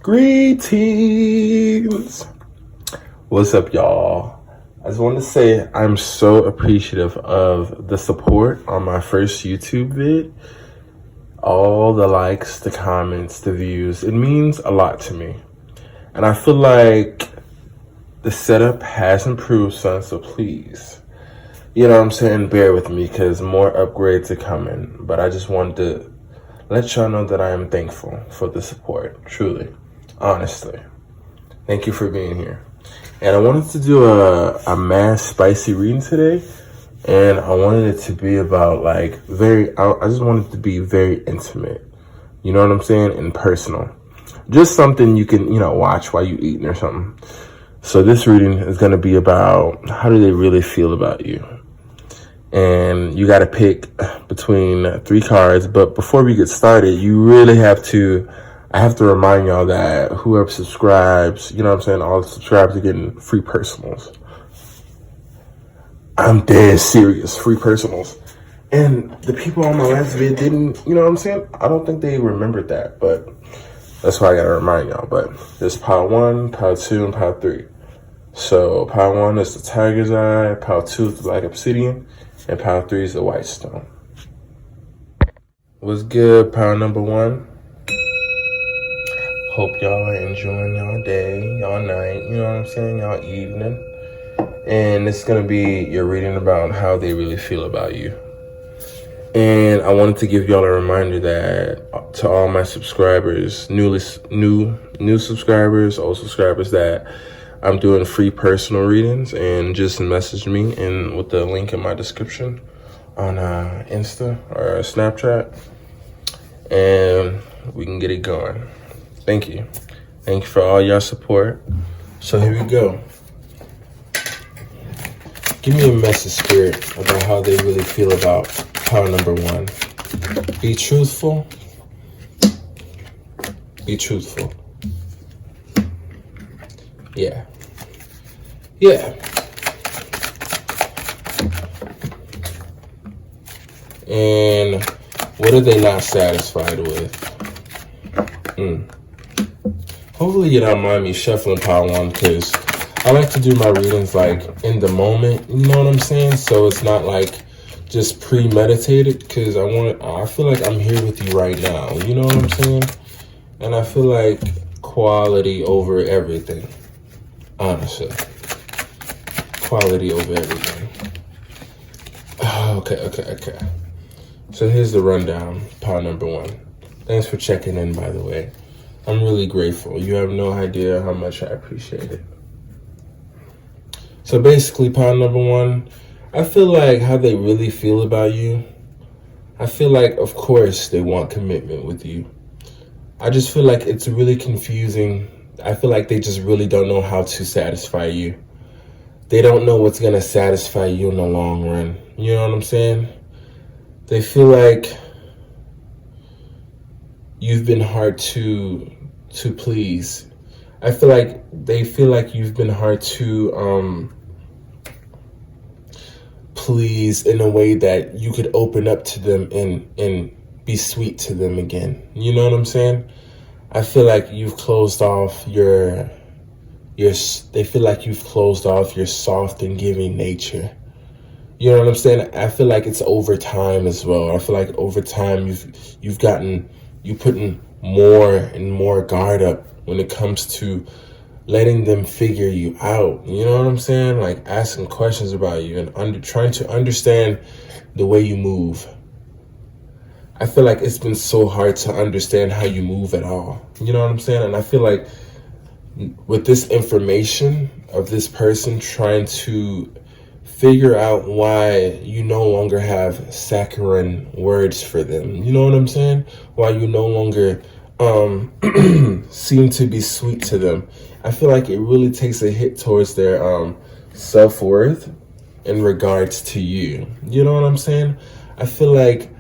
Greetings. What's up, y'all? I just wanted to say I'm so appreciative of the support on my first YouTube vid. All the likes, the comments, the views. It means a lot to me. And I feel like the setup has improved, son, so please, you know what I'm saying, bear with me because more upgrades are coming. But I just wanted to let y'all know that I am thankful for the support, truly, honestly. Thank you for being here. And I wanted to do a mass spicy reading today. And I wanted it to be about I just wanted it to be very intimate. You know what I'm saying? And personal. Just something you can, watch while you eating or something. So this reading is going to be about how do they really feel about you? And you got to pick between 3 cards. But before we get started, you really have to, I have to remind y'all that whoever subscribes, you know what I'm saying? All the subscribers are getting free personals. I'm dead serious, free personals. And the people on my last vid didn't, you know what I'm saying? I don't think they remembered that, but that's why I gotta remind y'all. But there's pile 1, pile 2, and pile 3. So pile 1 is the tiger's eye, pile 2 is the black obsidian, and pile 3 is the white stone. What's good, pile number 1? Hope y'all are enjoying y'all day, y'all night, you know what I'm saying, y'all evening. And it's going to be your reading about how they really feel about you. And I wanted to give y'all a reminder that to all my subscribers, new subscribers, old subscribers, that I'm doing free personal readings, and just message me with the link in my description on Insta or Snapchat, and we can get it going. Thank you. Thank you for all your support. So here we go. Give me a message, Spirit, about how they really feel about pile number 1. Be truthful. Be truthful. Yeah. And what are they not satisfied with? Hopefully you don't mind me shuffling pile 1, because I like to do my readings in the moment, you know what I'm saying? So it's not just premeditated, because I feel like I'm here with you right now, you know what I'm saying? And I feel like quality over everything, honestly. Quality over everything. Okay. So here's the rundown, pile number 1. Thanks for checking in, by the way. I'm really grateful. You have no idea how much I appreciate it. So basically, pile number 1, I feel like how they really feel about you. I feel like, of course, they want commitment with you. I just feel like it's really confusing. I feel like they just really don't know how to satisfy you. They don't know what's going to satisfy you in the long run. You know what I'm saying? They feel like you've been hard to please. I feel like they feel like you've been hard to please in a way that you could open up to them and be sweet to them again. You know what I'm saying? I feel like you've closed off they feel like you've closed off your soft and giving nature. You know what I'm saying? I feel like it's over time as well. I feel like over time you're putting more and more guard up when it comes to letting them figure you out. You know what I'm saying? Asking questions about you and trying to understand the way you move. I feel like it's been so hard to understand how you move at all. You know what I'm saying? And I feel like with this information of this person trying to figure out why you no longer have saccharine words for them. You know what I'm saying? Why you no longer seem to be sweet to them. I feel like it really takes a hit towards their self-worth in regards to you. You know what I'm saying? I feel like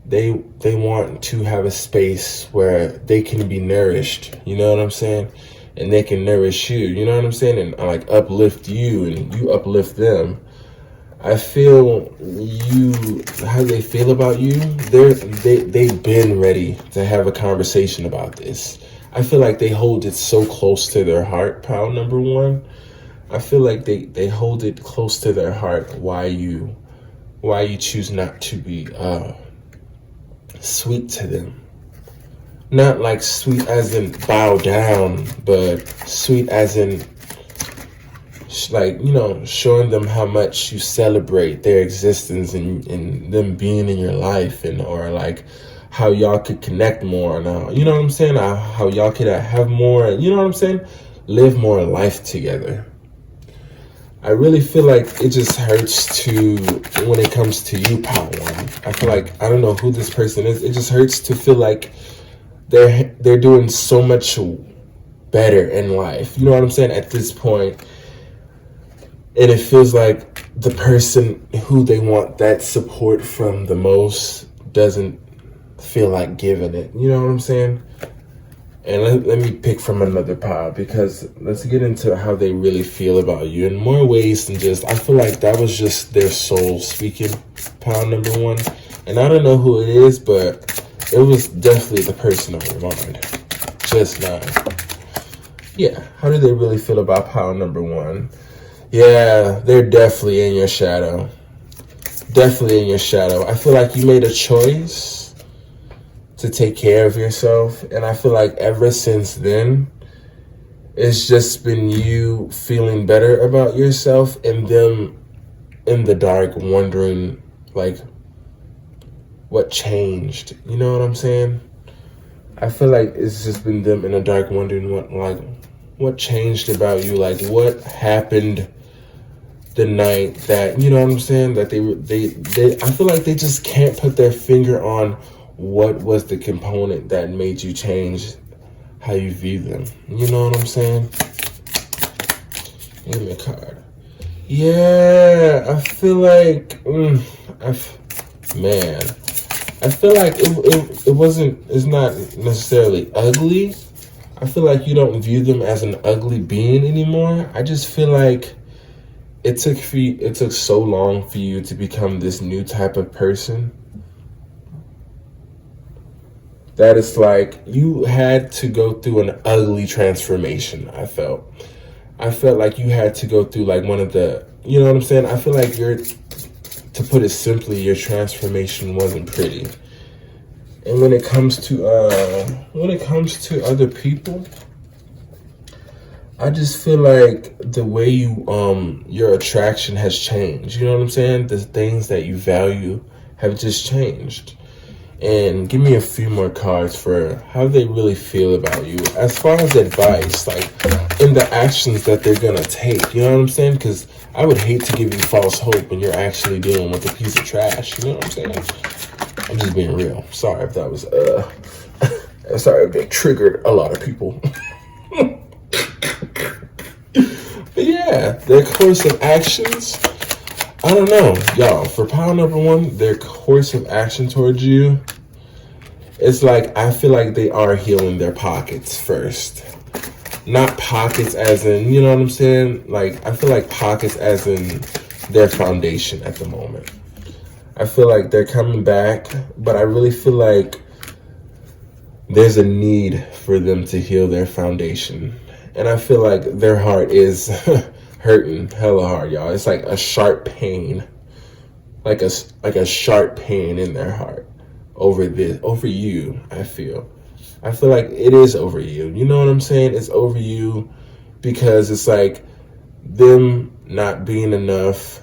they want to have a space where they can be nourished. You know what I'm saying? And they can nourish you. You know what I'm saying? And uplift you and you uplift them. I feel how they feel about you, they've been ready to have a conversation about this. I feel like they hold it so close to their heart, pile number one. I feel like they hold it close to their heart why you choose not to be sweet to them. Not like sweet as in bow down, but sweet as in like, you know, showing them how much you celebrate their existence and them being in your life, and or like how y'all could connect more now. You know what I'm saying? How y'all could have more, you know what I'm saying? Live more life together. I really feel like it just hurts to, when it comes to you, Power One. I feel like, I don't know who this person is. It just hurts to feel like they're doing so much better in life. You know what I'm saying? At this point, and it feels like the person who they want that support from the most doesn't feel like giving it. You know what I'm saying? And let me pick from another pile, because let's get into how they really feel about you in more ways than just, I feel like that was just their soul speaking, pile number one. And I don't know who it is, but it was definitely the person on your mind. Just now. Yeah, how do they really feel about pile number one? Yeah, they're definitely in your shadow. Definitely in your shadow. I feel like you made a choice to take care of yourself. And I feel like ever since then, it's just been you feeling better about yourself and them in the dark wondering, like, what changed. You know what I'm saying? I feel like it's just been them in the dark wondering what changed about you. Like, what happened the night that, you know what I'm saying? That they I feel like they just can't put their finger on what was the component that made you change how you view them. You know what I'm saying? Give me a card. Yeah, I feel like, I feel like it's not necessarily ugly. I feel like you don't view them as an ugly being anymore. I just feel like it took so long for you to become this new type of person that it's like you had to go through an ugly transformation. I felt like you had to go through like one of the, you know what I'm saying? I feel like to put it simply, your transformation wasn't pretty. And when it comes to other people, I just feel like the way your attraction has changed. You know what I'm saying? The things that you value have just changed. And give me a few more cards for how they really feel about you as far as advice, like in the actions that they're gonna take. You know what I'm saying? Because I would hate to give you false hope when you're actually dealing with a piece of trash. You know what I'm saying? I'm just being real. Sorry if that was sorry if it triggered a lot of people. But yeah, their course of actions, I don't know, y'all. For pile number one, their course of action towards you, it's like, I feel like they are healing their pockets first. Not pockets as in, you know what I'm saying? Like, I feel like pockets as in their foundation at the moment. I feel like they're coming back, but I really feel like there's a need for them to heal their foundation. And I feel like their heart is hurting hella hard, y'all. It's like a sharp pain. Like a sharp pain in their heart over you, I feel. I feel like it is over you. You know what I'm saying? It's over you because it's like them not being enough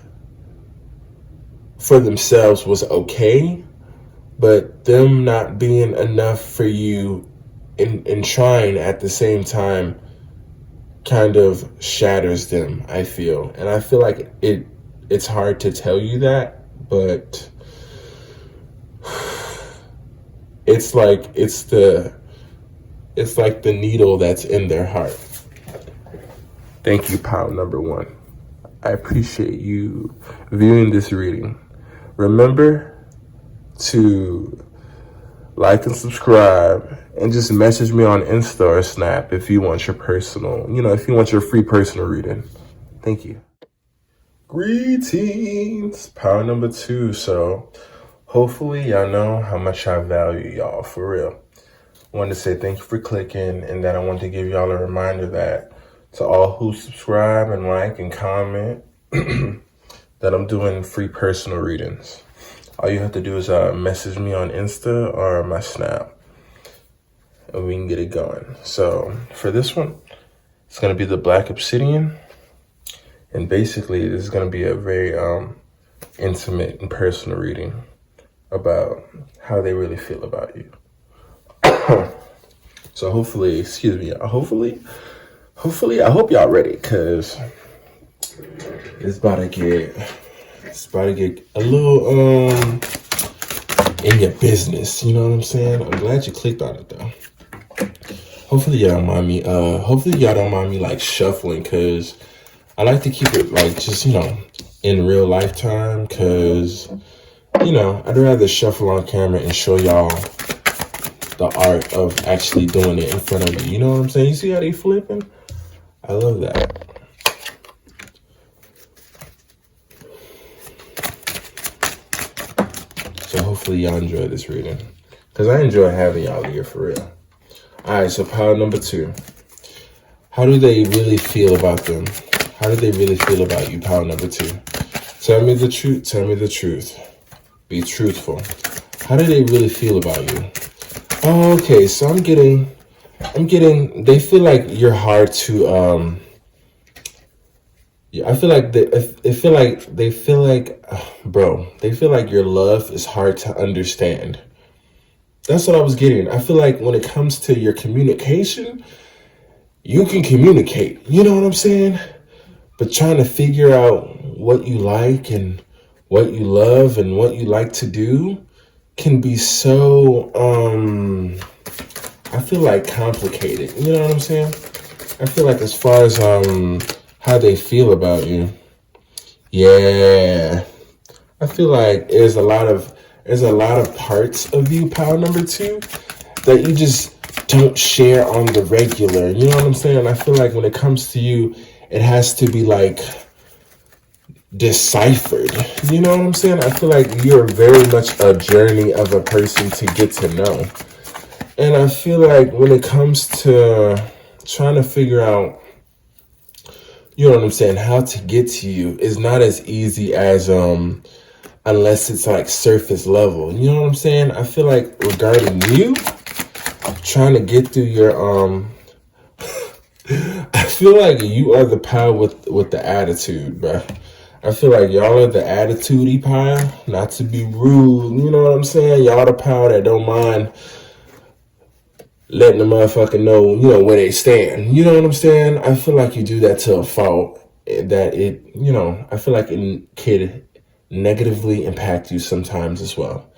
for themselves was okay, but them not being enough for you in trying at the same time kind of shatters them, I feel. And I feel like it's hard to tell you that, but it's like the needle that's in their heart. Thank you, pile number one. I appreciate you viewing this reading. Remember to like and subscribe, and just message me on Insta or Snap if you want your if you want your free personal reading. Thank you. Greetings, power number two. So hopefully y'all know how much I value y'all, for real. wanted to say thank you for clicking, and that I want to give y'all a reminder that to all who subscribe and like and comment that I'm doing free personal readings. All you have to do is message me on Insta or my Snap, and we can get it going. So for this one, it's going to be the Black Obsidian. And basically, this is going to be a very intimate and personal reading about how they really feel about you. So hopefully, I hope y'all ready, because it's about to get a little in your business. You know what I'm saying? I'm glad you clicked on it though. Hopefully y'all don't mind me like shuffling, because I like to keep it like just, in real lifetime, because, I'd rather shuffle on camera and show y'all the art of actually doing it in front of you. You know what I'm saying? You see how they flipping? I love that. So hopefully y'all enjoy this reading, because I enjoy having y'all here for real. All right, so pile number 2. How do they really feel about them? How do they really feel about you, pile number 2? Tell me the truth. Tell me the truth. Be truthful. How do they really feel about you? Oh, okay, so I'm getting, they feel like you're hard to, I feel like they feel like your love is hard to understand. That's what I was getting. I feel like when it comes to your communication, you can communicate, you know what I'm saying? But trying to figure out what you like and what you love and what you like to do can be so, I feel like complicated. You know what I'm saying? I feel like as far as how they feel about you, yeah, I feel like there's a lot of parts of you, pile number 2, that you just don't share on the regular. You know what I'm saying? I feel like when it comes to you, it has to be like deciphered. You know what I'm saying? I feel like you're very much a journey of a person to get to know. And I feel like when it comes to trying to figure out, you know what I'm saying, how to get to you is not as easy as unless it's like surface level. You know what I'm saying? I feel like regarding you, trying to get through your I feel like you are the pile with the attitude, bro. I feel like y'all are the attitude-y pile. Not to be rude, you know what I'm saying? Y'all the pile that don't mind letting the motherfucker know, where they stand. You know what I'm saying? I feel like you do that to a fault. That it, I feel like it could negatively impact you sometimes as well.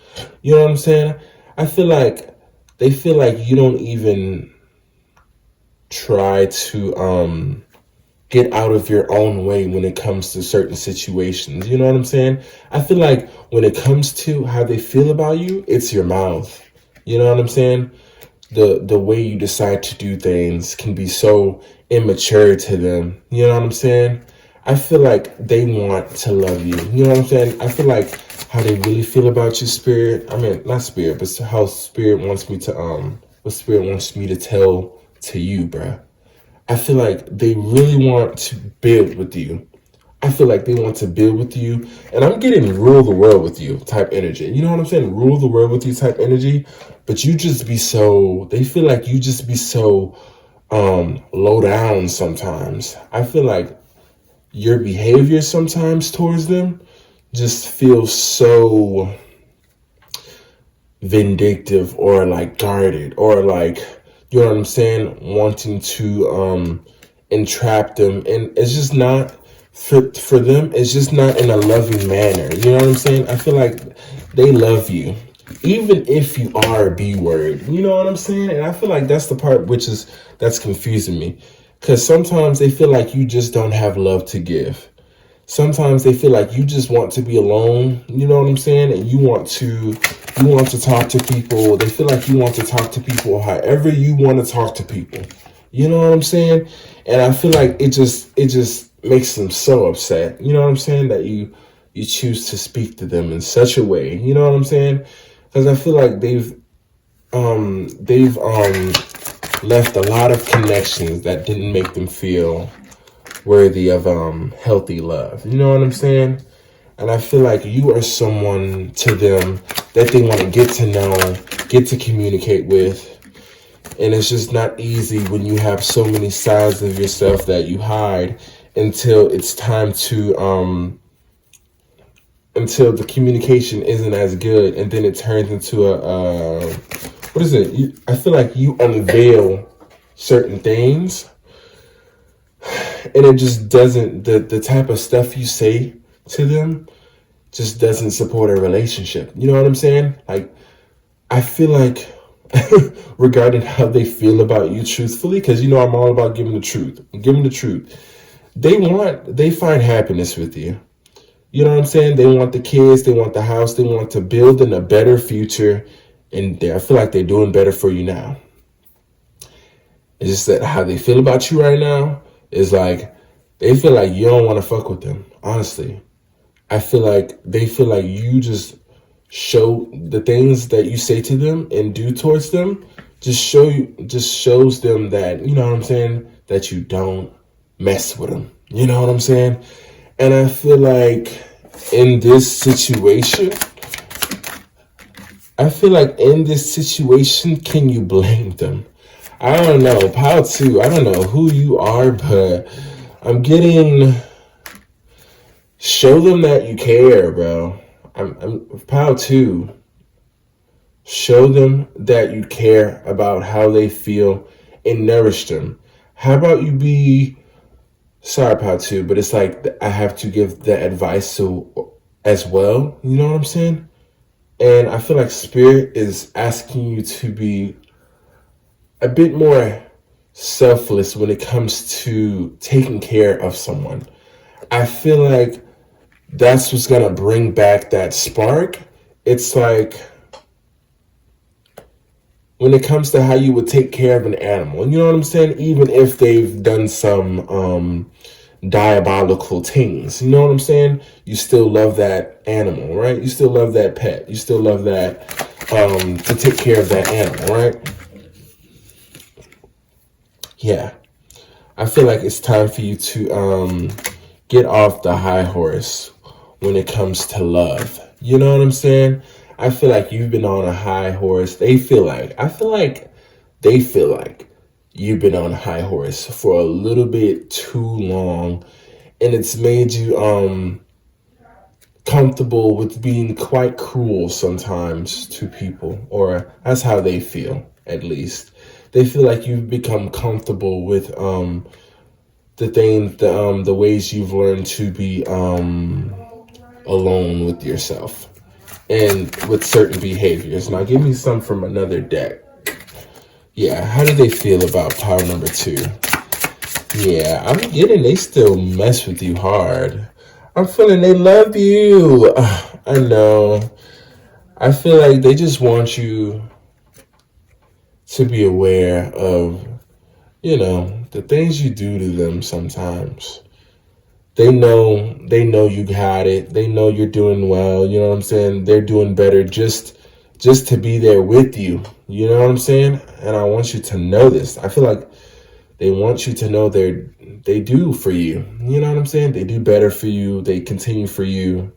You know what I'm saying? I feel like they feel like you don't even try to get out of your own way when it comes to certain situations. You know what I'm saying? I feel like when it comes to how they feel about you, it's your mouth. You know what I'm saying? The way you decide to do things can be so immature to them. You know what I'm saying? I feel like they want to love you. You know what I'm saying? I feel like how they really feel about your spirit. I mean, not spirit, but how spirit wants me to, what spirit wants me to tell to you, bruh. I feel like they really want to build with you. I feel like they want to build with you. And I'm getting rule the world with you type energy. You know what I'm saying? Rule the world with you type energy. But you just be so, they feel like you just be so low down sometimes. I feel like your behavior sometimes towards them just feels so vindictive or like guarded or like, you know what I'm saying, wanting to entrap them. And it's just not, for them, it's just not in a loving manner. You know what I'm saying? I feel like they love you, even if you are a B word. You know what I'm saying? And I feel like that's the part that's confusing me. Because sometimes they feel like you just don't have love to give. Sometimes they feel like you just want to be alone, you know what I'm saying? And you want to talk to people. They feel like you want to talk to people however you want to talk to people. You know what I'm saying? And I feel like it just makes them so upset. You know what I'm saying? That you choose to speak to them in such a way. You know what I'm saying? Because I feel like they've they've left a lot of connections that didn't make them feel worthy of healthy love. You know what I'm saying? And I feel like you are someone to them that they want to get to know, get to communicate with. And it's just not easy when you have so many sides of yourself that you hide until it's time to until the communication isn't as good, and then it turns into a what is it? I feel like you unveil certain things, and it just doesn't. The type of stuff you say to them just doesn't support a relationship. You know what I'm saying? Like, I feel like regarding how they feel about you truthfully, because you know I'm all about giving the truth. Give them the truth. They find happiness with you. You know what I'm saying? They want the kids, they want the house, they want to build in a better future, and I feel like they're doing better for you now. It's just that how they feel about you right now is like they feel like you don't want to fuck with them. Honestly, I feel like they feel like you just show the things that you say to them and do towards them. Just shows them that, you know what I'm saying, that you don't mess with them. You know what I'm saying? And I feel like in this situation, can you blame them? I don't know. Pile two, I don't know who you are, but I'm getting, show them that you care, bro. I'm Pile two. Show them that you care about how they feel and nourish them. How about you be, sorry, Pile two, but it's like I have to give the advice to as well. You know what I'm saying? And I feel like Spirit is asking you to be a bit more selfless when it comes to taking care of someone. I feel like that's what's going to bring back that spark. It's like when it comes to how you would take care of an animal, you know what I'm saying? Even if they've done some diabolical things, you know what I'm saying? You still love that animal, right? You still love that pet. You still love that to take care of that animal, right? Yeah. I feel like it's time for you to get off the high horse when it comes to love. You know what I'm saying? I feel like you've been on a high horse. I feel like they feel like you've been on a high horse for a little bit too long, and it's made you comfortable with being quite cruel sometimes to people, or that's how they feel, at least. They feel like you've become comfortable with the ways you've learned to be alone with yourself and with certain behaviors. Now, give me some from another deck. Yeah, how do they feel about power number two? Yeah, I'm getting they still mess with you hard. I'm feeling they love you. I know. I feel like they just want you to be aware of, the things you do to them sometimes. They know you got it. They know you're doing well. You know what I'm saying? They're doing better just to be there with you. You know what I'm saying? And I want you to know this. I feel like they want you to know they do for you. You know what I'm saying? They do better for you. They continue for you.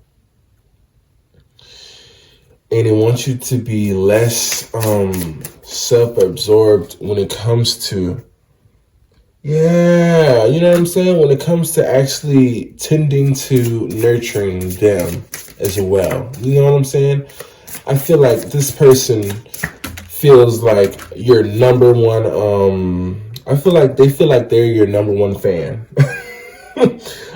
And they want you to be less self-absorbed when it comes to, yeah, you know what I'm saying? When it comes to actually tending to nurturing them as well. You know what I'm saying? I feel like this person feels like your number one, I feel like they feel like they're your number one fan.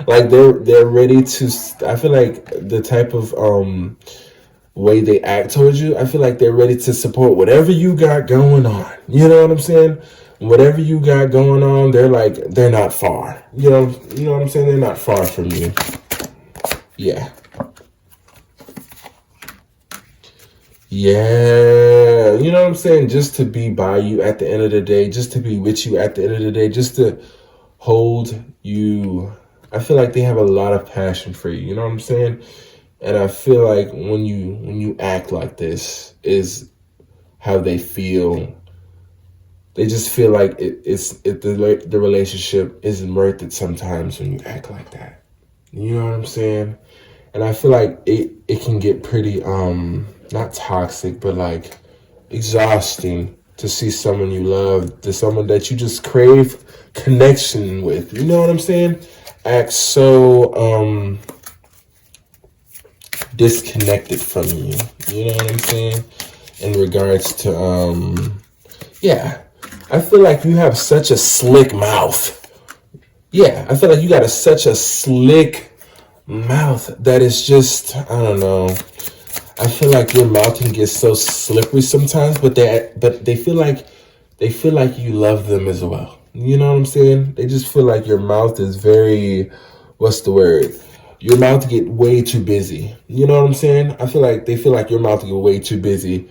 Like they're ready to, I feel like the type of way they act towards you, I feel like they're ready to support whatever you got going on. You know what I'm saying? Whatever you got going on, they're not far. You know what I'm saying? They're not far from you. Yeah. Yeah. You know what I'm saying? Just to be by you at the end of the day, just to be with you at the end of the day, just to hold you. I feel like they have a lot of passion for you. You know what I'm saying? And I feel like when you act like this is how they feel. They just feel like the relationship isn't worth it sometimes when you act like that. You know what I'm saying? And I feel like it can get pretty not toxic, but like exhausting to see someone you love, to someone that you just crave connection with. You know what I'm saying? Act so disconnected from you. You know what I'm saying? In regards to yeah. I feel like you have such a slick mouth. Yeah, I feel like you got such a slick mouth that is just, I don't know. I feel like your mouth can get so slippery sometimes, but they feel like you love them as well. You know what I'm saying? They just feel like your mouth is very, what's the word? Your mouth get way too busy. You know what I'm saying? I feel like they feel like your mouth get way too busy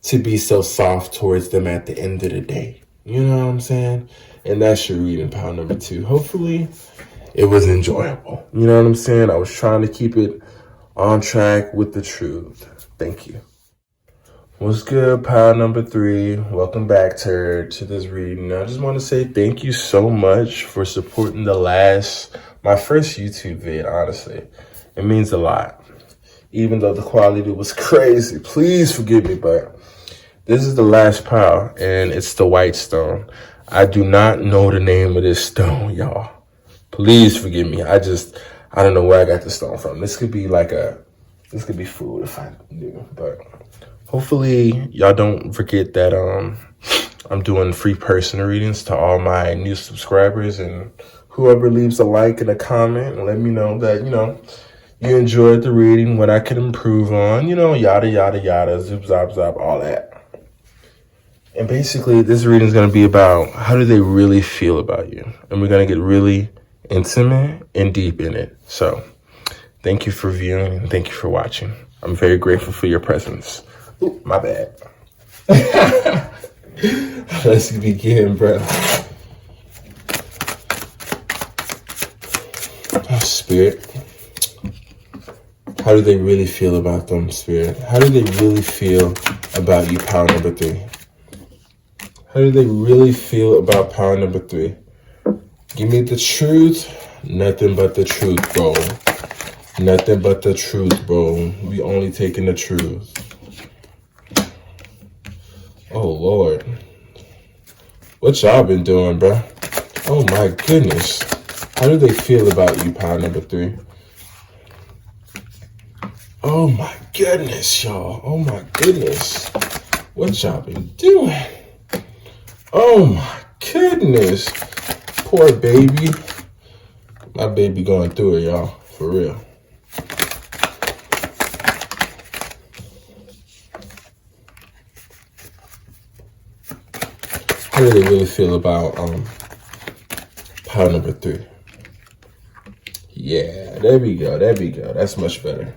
to be so soft towards them at the end of the day. You know what I'm saying? And that's your reading pile number 2. Hopefully it was enjoyable. You know what I'm saying? I was trying to keep it on track with the truth. Thank you. What's good, pile number 3? Welcome back to this reading. I just want to say thank you so much for supporting my first YouTube vid, honestly. It means a lot. Even though the quality was crazy. Please forgive me, but this is the last pile, and it's the white stone. I do not know the name of this stone, y'all. Please forgive me. I don't know where I got the stone from. This could be food if I knew, but hopefully y'all don't forget that I'm doing free personal readings to all my new subscribers, and whoever leaves a like and a comment and let me know that, you enjoyed the reading, what I could improve on, yada, yada, yada, zoop, zop, zop, all that. And basically, this reading is going to be about how do they really feel about you. And we're going to get really intimate and deep in it. So thank you for viewing and thank you for watching. I'm very grateful for your presence. Ooh, my bad. Let's begin, bro. Oh, Spirit. How do they really feel about them, Spirit? How do they really feel about you, pile number 3? How do they really feel about pile number 3? Give me the truth. Nothing but the truth, bro. Nothing but the truth, bro. We only taking the truth. Oh, Lord. What y'all been doing, bro? Oh, my goodness. How do they feel about you, pile number 3? Oh, my goodness, y'all. Oh, my goodness. What y'all been doing? Oh my goodness. Poor baby. My baby going through it, y'all. For real. How do they really feel about pile number 3? Yeah, there we go. There we go. That's much better.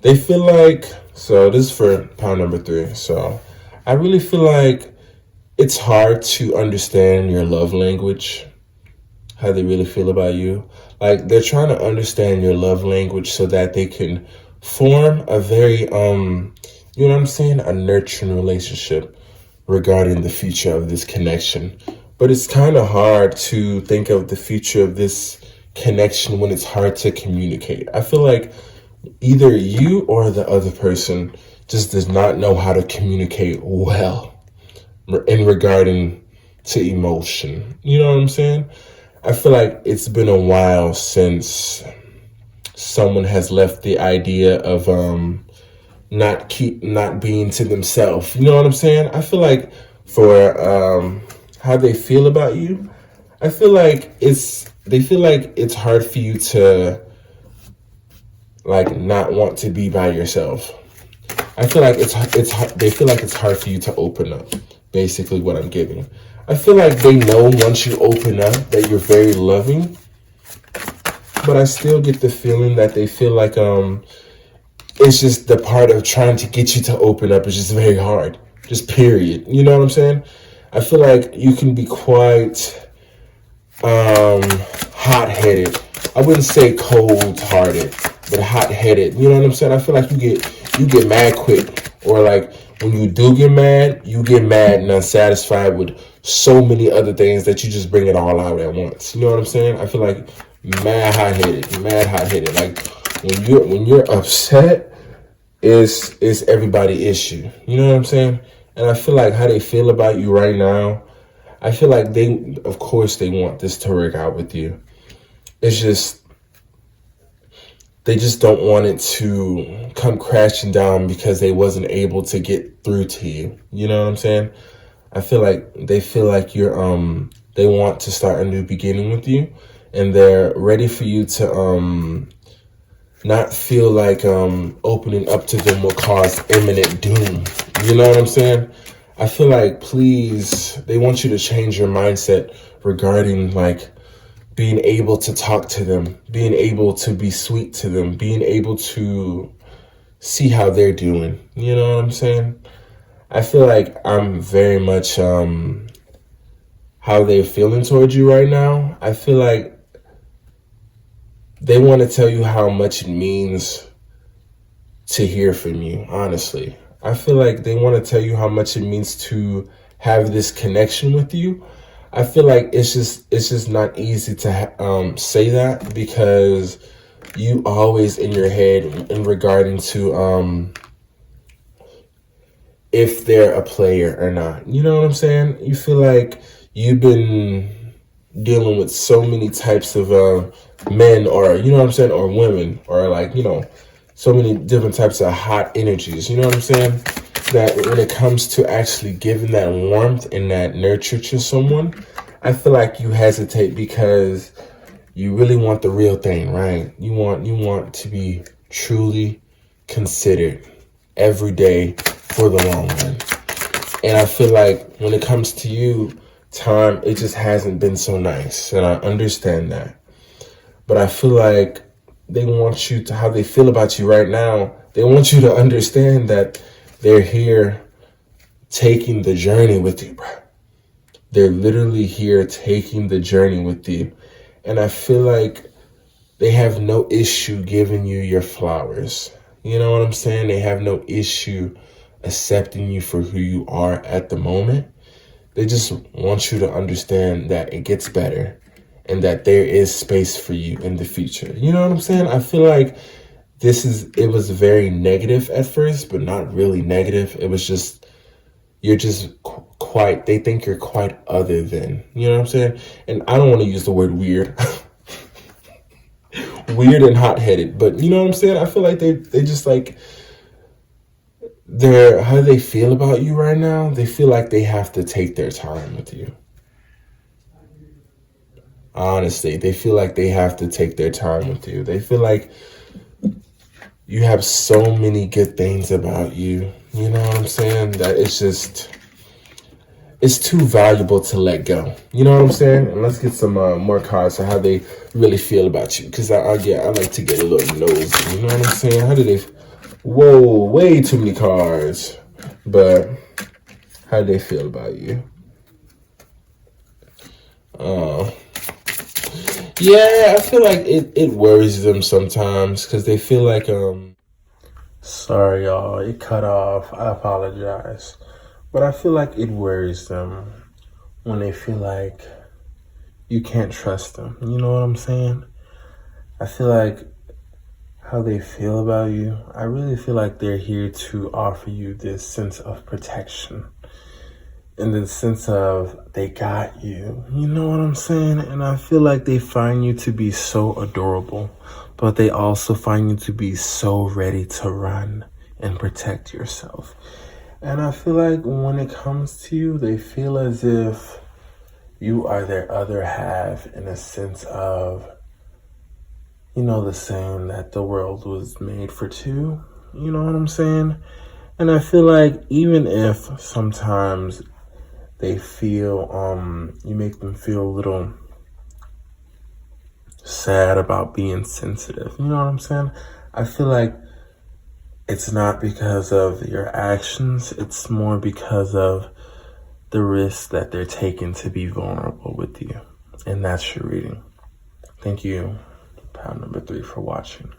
They feel like, so this is for pile number 3. So I really feel like it's hard to understand your love language, how they really feel about you. Like they're trying to understand your love language so that they can form a very, you know what I'm saying? A nurturing relationship regarding the future of this connection. But it's kind of hard to think of the future of this connection when it's hard to communicate. I feel like either you or the other person just does not know how to communicate well in regarding to emotion. You know what I'm saying? I feel like it's been a while since someone has left the idea of not being to themselves. You know what I'm saying? I feel like for how they feel about you, I feel like they feel like it's hard for you to like not want to be by yourself. I feel like they feel like it's hard for you to open up. Basically what I'm getting. I feel like they know once you open up that you're very loving, but I still get the feeling that they feel like it's just the part of trying to get you to open up is just very hard. Just period. You know what I'm saying? I feel like you can be quite hot-headed. I wouldn't say cold-hearted, with hot-headed. You know what I'm saying? I feel like you get mad quick, or like when you do get mad and unsatisfied with so many other things that you just bring it all out at once. You know what I'm saying? I feel like mad hot-headed. Like when you're upset, is everybody issue. You know what I'm saying? And I feel like how they feel about you right now, I feel like of course they want this to work out with you. It's just, they just don't want it to come crashing down because they wasn't able to get through to you. You know what I'm saying? I feel like they feel like they want to start a new beginning with you, and they're ready for you to not feel like opening up to them will cause imminent doom. You know what I'm saying? I feel like, please, they want you to change your mindset regarding like being able to talk to them, being able to be sweet to them, being able to see how they're doing. You know what I'm saying? I feel like I'm very much how they're feeling towards you right now. I feel like they want to tell you how much it means to hear from you, honestly. I feel like they want to tell you how much it means to have this connection with you. I feel like it's just not easy to say that, because you always in your head in regarding to if they're a player or not. You know what I'm saying? You feel like you've been dealing with so many types of men, or you know what I'm saying, or women, or like, you know, so many different types of hot energies. You know what I'm saying? That when it comes to actually giving that warmth and that nurture to someone, I feel like you hesitate because you really want the real thing, right? You want to be truly considered every day for the long run. And I feel like when it comes to you, time, it just hasn't been so nice. And I understand that. But I feel like they want you to, how they feel about you right now, they want you to understand that they're here taking the journey with you, bro. They're literally here taking the journey with you. And I feel like they have no issue giving you your flowers. You know what I'm saying? They have no issue accepting you for who you are at the moment. They just want you to understand that it gets better and that there is space for you in the future. You know what I'm saying? I feel like it was very negative at first, but not really negative. It was just, you're just they think you're quite other than, you know what I'm saying? And I don't want to use the word weird. Weird and hot-headed, but you know what I'm saying? I feel like they just like, how they feel about you right now, they feel like they have to take their time with you. Honestly, they feel like they have to take their time with you. They feel like you have so many good things about you. You know what I'm saying? That it's too valuable to let go. You know what I'm saying? And let's get some more cards on how they really feel about you. Because I like to get a little nosy. You know what I'm saying? How do they... Whoa, way too many cards. But how do they feel about you? Yeah, I feel like it worries them sometimes because they feel like sorry y'all, it cut off. I apologize. But I feel like it worries them when they feel like you can't trust them. You know what I'm saying? I feel like how they feel about you, I really feel like they're here to offer you this sense of protection. In the sense of they got you. You know what I'm saying? And I feel like they find you to be so adorable, but they also find you to be so ready to run and protect yourself. And I feel like when it comes to you, they feel as if you are their other half, in a sense of, you know, the saying that the world was made for two. You know what I'm saying? And I feel like even if sometimes they feel, you make them feel a little sad about being sensitive. You know what I'm saying? I feel like it's not because of your actions. It's more because of the risk that they're taking to be vulnerable with you. And that's your reading. Thank you, pound number 3, for watching.